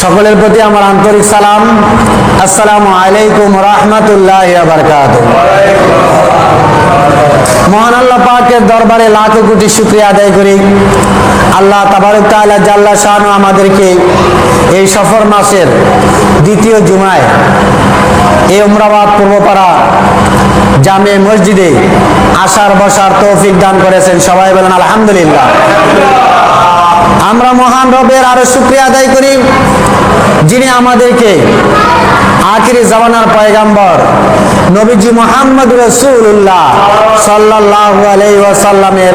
সকলের প্রতি আমার আন্তরিক সালাম। আসসালামু আলাইকুম রাহমাতুল্লাহি ওয়া বারাকাতুহু। মহান আল্লাহ পাকের দরবারে লাখো কোটি শুকরিয়া আদায় করি। আল্লাহ তাবারক তাআলা জাল্লা শানু আমাদেরকে এই সফর মাসের দ্বিতীয় জুমায় এই উমরাবাদ পূর্বপাড়া জামে মসজিদে আসার বসার তৌফিক দান করেছেন। সবাই বলেন আলহামদুলিল্লাহ। আমরা মহান রবের আরো শুকরিয়া আদায় করি, যিনি আমাদেরকে আখিরি জামানার পয়গাম্বর নবীজি মুহাম্মদ রাসূলুল্লাহ সাল্লাল্লাহু আলাইহি ওয়াসাল্লামের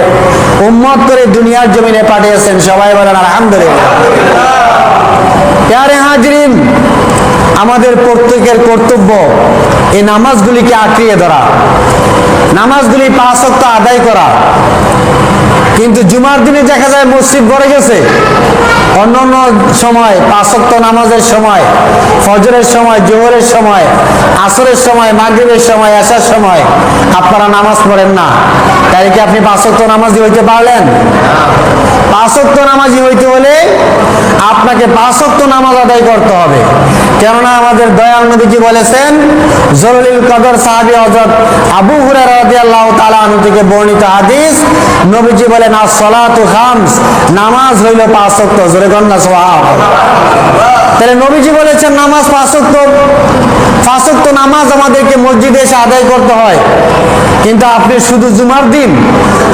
উম্মত করে দুনিয়ার জমিনে পাঠিয়েছেন। সবাই বলেন আলহামদুলিল্লাহ। প্যারে হাজরিন, আমাদের প্রত্যেকের কর্তব্য এই নামাজগুলিকে আঁকড়িয়ে ধরা, নামাজগুলি 5 ওয়াক্ত আদায় করা। কিন্তু জুমার দিনে দেখা যায় মসজিদ ভরে গেছে, অন্যান্য সময় 5 ওয়াক্ত নামাজের সময়, ফজরের সময়, জোহরের সময়, আসরের সময়, মাগরিবের সময়, এশার সময় আপনারা নামাজ পড়েন না। তাই কি আপনি 5 ওয়াক্ত নামাজি হইতে পারলেন? 5 ওয়াক্ত নামাজি হইতে হলে আপনাকে 5 ওয়াক্ত নামাজ আদায় করতে হবে। কেননা আমাদের দয়াল নবীজি বলেছেন, জলিলুল কদর সাহাবী হযরত আবু হুরায়রা রাদিয়াল্লাহু তাআলা আনহু থেকে বর্ণিত হাদিস, নবীজি বলেন আস-সালাতু খামস, নামাজ হইল 5 ওয়াক্ত। জোরে বলেন না সুবহানাল্লাহ। তাহলে নবীজি বলেছেন নামাজ 5 ওয়াক্ত। 5 ওয়াক্ত নামাজ আমাদেরকে মসজিদে এসে আদায় করতে হয়। কিন্তু আপনি শুধু জুমার দিন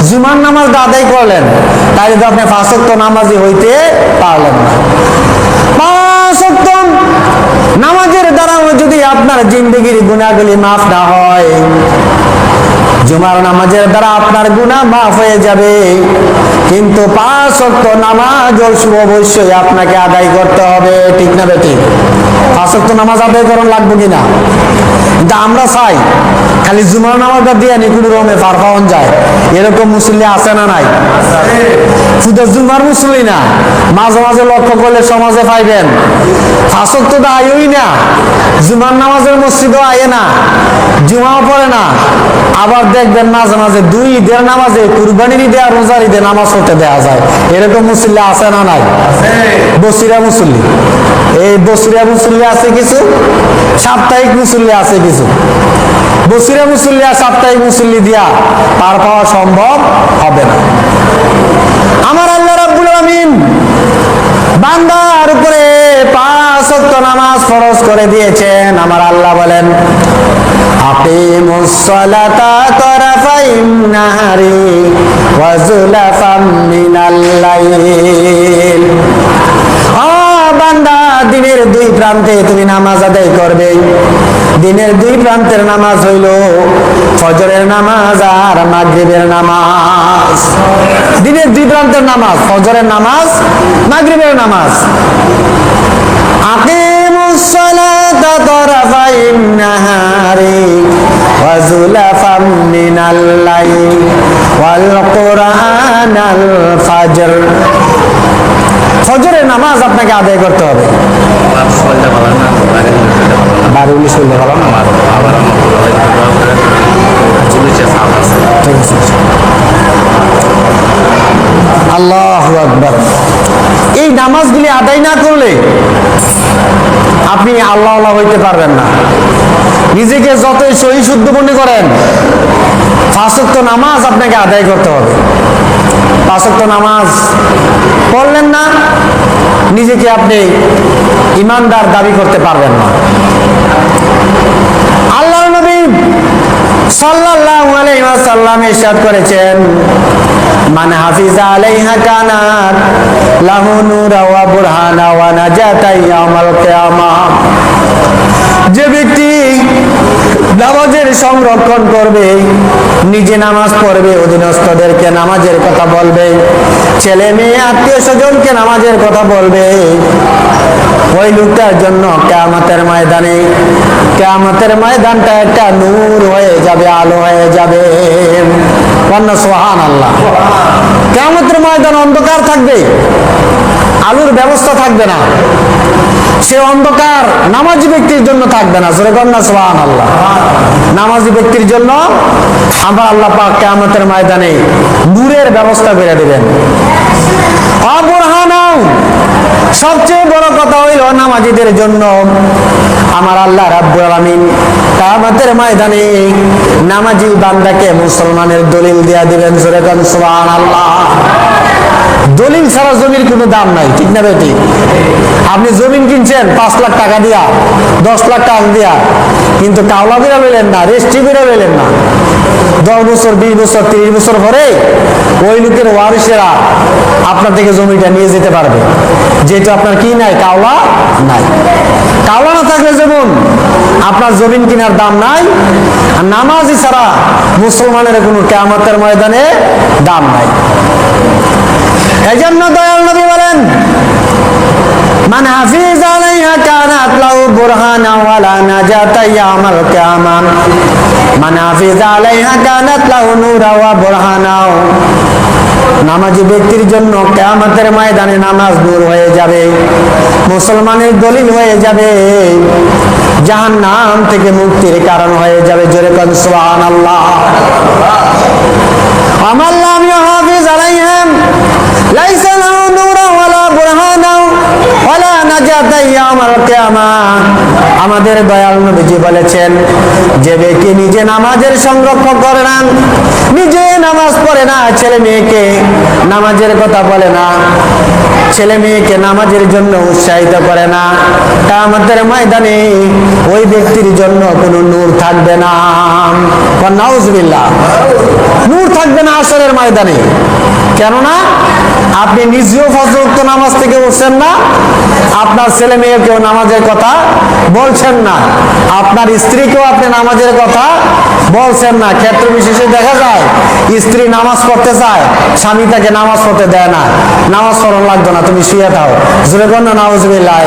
জুমার নামাজটা আদায় করলেন, তাই তো আপনি 5 ওয়াক্ত নামাজি হইতে পারলেন না। 5 ওয়াক্ত নামাজের দ্বারা যদি আপনার জিন্দেগির গুনাহগুলি মাফ না হয়, জুমার নামাজের দ্বারা আপনার গুনাহ মাফ হয়ে যাবে। কিন্তু 5 ওয়াক্ত নামাজ অবশ্যই আপনাকে আদায় করতে হবে, ঠিক না বেঠিক? 5 ওয়াক্ত নামাজ আদায় করার লাগবে কিনা? কিন্তু আমরা চাই খালি জুমার নামাজটা দিয়ে নি কোনো রকমে পার পাওয়া যায়, এরকম মুসল্লি আছে না নাই? শুধু জুমার মুসল্লি না, মাঝে মাঝে লক্ষ্য করলে সমাজে পাইবেন 5 ওয়াক্ত তো আয়ই না, জুমার নামাজের মসজিদও আয়ে না, জুমাও পড়ে না। আবার দেখবেন মাঝে মাঝে 2 ঈদের নামাজে, কুরবানির ঈদে আর রোজার ঈদে নামাজ পড়তে দেওয়া যায়। এরকম মুসল্লি আছে না নাই? বসিরা মুসল্লি, এই বসিরা মুসল্লি আছে কিছু, সাপ্তাহিক মুসল্লি আছে কিছু। বসিরা মুসল্লি আর সাপ্তাহিক মুসল্লি দিয়া পার পাওয়া সম্ভব হবে না। আমার আল্লাহ রাব্বুল আলামিন বান্দার উপরে 5 ওয়াক্ত নামাজ ফরজ করে দিয়েছেন। আমার আল্লাহ বলেন, আকিমুস সালাতা তারাফাইন নাহারি ওয়া যুলাফাম মিনাল লাইল। বান্দা, দিনের 2 প্রান্তে তুমি নামাজ আদায় করবে। দিনের 2 প্রান্তের নামাজ হইল ফজরের নামাজ আর মাগরিবের নামাজ। দিনের 2 প্রান্তের নামাজ, ফজরের নামাজ, মাগরিবের নামাজ। আকিমুস সালাতা তারাফাইন নাহারি ওয়া যুলাফাম মিনাল লাইল ওয়াল কুরআনাল ফাজর। ফজরের নামাজ আপনাকে আদায় করতে হবে। আল্লাহু আকবার। এই নামাজগুলি আদায় না করলে আপনি আল্লাহ আল্লাহ হইতে পারবেন না। নিজেকে যতই সহি শুদ্ধ মনে করেন, 5 ওয়াক্ত নামাজ আপনাকে আদায় করতে হবে। 5 ওয়াক্ত নামাজ পড়লেন না, নিজেকে আপনি ইমানদার দাবি করতে পারবেন না। আল্লাহর নবী সাল্লাল্লাহু আলাইহি ওয়াসাল্লাম ইরশাদ করেছেন, মান হাফিজা আলাইহা কানাত লাহু নূরা ওয়া বুরহানা ওয়া নাজাতা ইয়াউমাল কিয়ামাহ। যে ব্যক্তি নামাজের সংরক্ষণ করবে, নিজে নামাজ পড়বে, অধীনস্থদেরকে নামাজের কথা বলবে, ছেলে মেয়ে আত্মীয় স্বজনকে নামাজের কথা বলবে, ওই লোকটার জন্য কিয়ামতের ময়দানটা একটা নূর হয়ে যাবে, আলো হয়ে যাবে। সুবহানাল্লাহ। কিয়ামতের ময়দান অন্ধকার থাকবে, আলোর ব্যবস্থা থাকবে না। সে অন্ধকার নামাজি ব্যক্তির জন্য থাকবে না। জোরে বলেন না সুবহানাল্লাহ। নামাজি ব্যক্তির জন্য আমার আল্লাহ পাক কিয়ামতের ময়দানে নূরের ব্যবস্থা করে দেবেন। অবরহানাও সবচেয়ে বড় কথা হইল নামাজীদের জন্য আমার আল্লাহ রাব্বুল আলামিন কিয়ামতের ময়দানে নামাজি বান্দাকে মুসলমানের দলিল দিয়া দিবেন। জোরে কোন সুবহানাল্লাহ। দলিল ছাড়া জমির কোনো দাম নাই, ঠিক না বেটি? আপনি জমিন কিনছেন 5 লাখ টাকা দিয়া, 10 লাখ টাকা দিয়া, কিন্তু কাওলা বিরা লইলেন না, রেস্টি বিরা লইলেন না। 10 বছর, 20 বছর, 30 বছর পরে ওই লোকের ওয়ারিসেরা আপনার থেকে জমিটা নিয়ে যেতে পারবে, যেটা আপনার কি নাই, কাওলা নাই। কাওলা না থাকলে যেমন আপনার জমিন কেনার দাম নাই, আর নামাজি ছাড়া মুসলমানের কোনো কিয়ামতের ময়দানে দাম নাই। এই জন্য দয়াল নবী বলেন, মান হাফিজ আলাইহা কানাত লাহু বুরহানা ওয়ালা নাজাতা ইয়াউমাল কিয়ামাহ, মান হাফিজ আলাইহা কানাত লাহু নূরা ওয়া বুরহানা। নামাজি ব্যক্তির জন্য কিয়ামতের ময়দানে নামাজ নূর হয়ে যাবে, মুসলমানের দলিল হয়ে যাবে, জাহান্নাম থেকে মুক্তির কারণ হয়ে যাবে। জোরে কোন সুবহানাল্লাহ। আমার লাম ইউহাফিজ আলাইহা লাইসা লাহু নূরা ওয়ালা বুরহানা ওয়ালা নাজাতা ইয়াউমাল কিয়ামাহ। আমাদের দয়াল নবীজি বলেছেন, যে ব্যক্তি নিজে নামাজের সংরক্ষণ করে না, নিজে নামাজ পড়ে না, ছেলে মেয়েকে নামাজের কথা বলে না, ছেলে মেয়েকে নামাজের জন্য উৎসাহিত করে না, কিয়ামতের ময়দানে ওই ব্যক্তির জন্য কোনো নূর থাকবে না। নাউজুবিল্লাহ। নূর থাকবে না আসরের ময়দানে। কেননা আপনি নিজেও ফজর ওয়াক্ত নামাজ থেকে উঠছেন না, আপনার ছেলে মেয়েকেও নামাজের কথা বলছেন না, আপনার স্ত্রীকেও আপনি নামাজের কথা বলছেন না। ক্ষেত্র বিশেষে দেখা যায় স্ত্রী নামাজ পড়তে চায়, স্বামী তাকে নামাজ পড়তে দেয় না, নামাজ পড়ানো লাগতো না, তুমি শুয়ে থাও। জোরে বলেন নাউজুবিল্লাহ।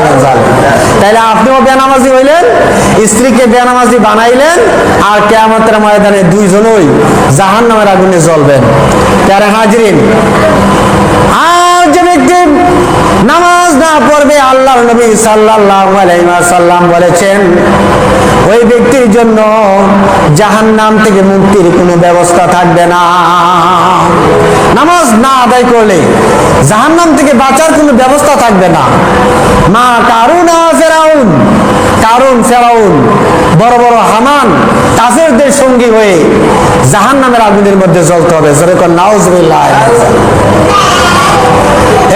তাইলে আপনিও বেনামাজি হইলেন, স্ত্রীকে বেনামাজি বানাইলেন, আর কিয়ামতের ময়দানে দুইজনই জাহান্নামের আগুনে জ্বলবেন। প্যারে হাজরিন, আর যে ব্যক্তি নামাজ না পড়বে, আল্লাহর নবী সাল্লাল্লাহু আলাইহি ওয়াসাল্লাম বলেছেন, ওই ব্যক্তির জন্য জাহান্নাম থেকে মুক্তির কোনো ব্যবস্থা থাকবে না। নামাজ না আদায় করলে জাহান্নাম থেকে বাঁচার কোনো ব্যবস্থা থাকবে না। মা কারুনা ফেরাউন, কারুন ফেরাউন, বড় বড় হামান, কাফেরদের সঙ্গী হয়ে জাহান্নামের আগুনের মধ্যে জ্বলতে হবে। জোরে কোন নাউজুবিল্লাহ।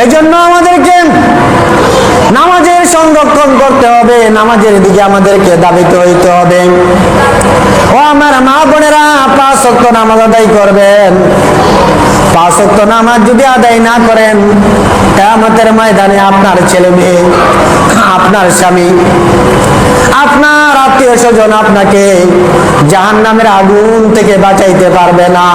এই জন্য আমাদেরকে নামাজের সংরক্ষণ করতে হবে, নামাজের দিকে আমাদেরকে ধাবিত হইতে হবে। ও আমার মা বোনেরা, 5 ওয়াক্ত নামাজ আদায় করবেন। 5 ওয়াক্ত নামাজ যদি আদায় না করেন, কিয়ামতের ময়দানে আপনার ছেলে মেয়ে, আপনার স্বামী, আপনার আত্মীয় স্বজন আপনাকে জাহান্নামের আগুন থেকে বাঁচাইতে পারবে না।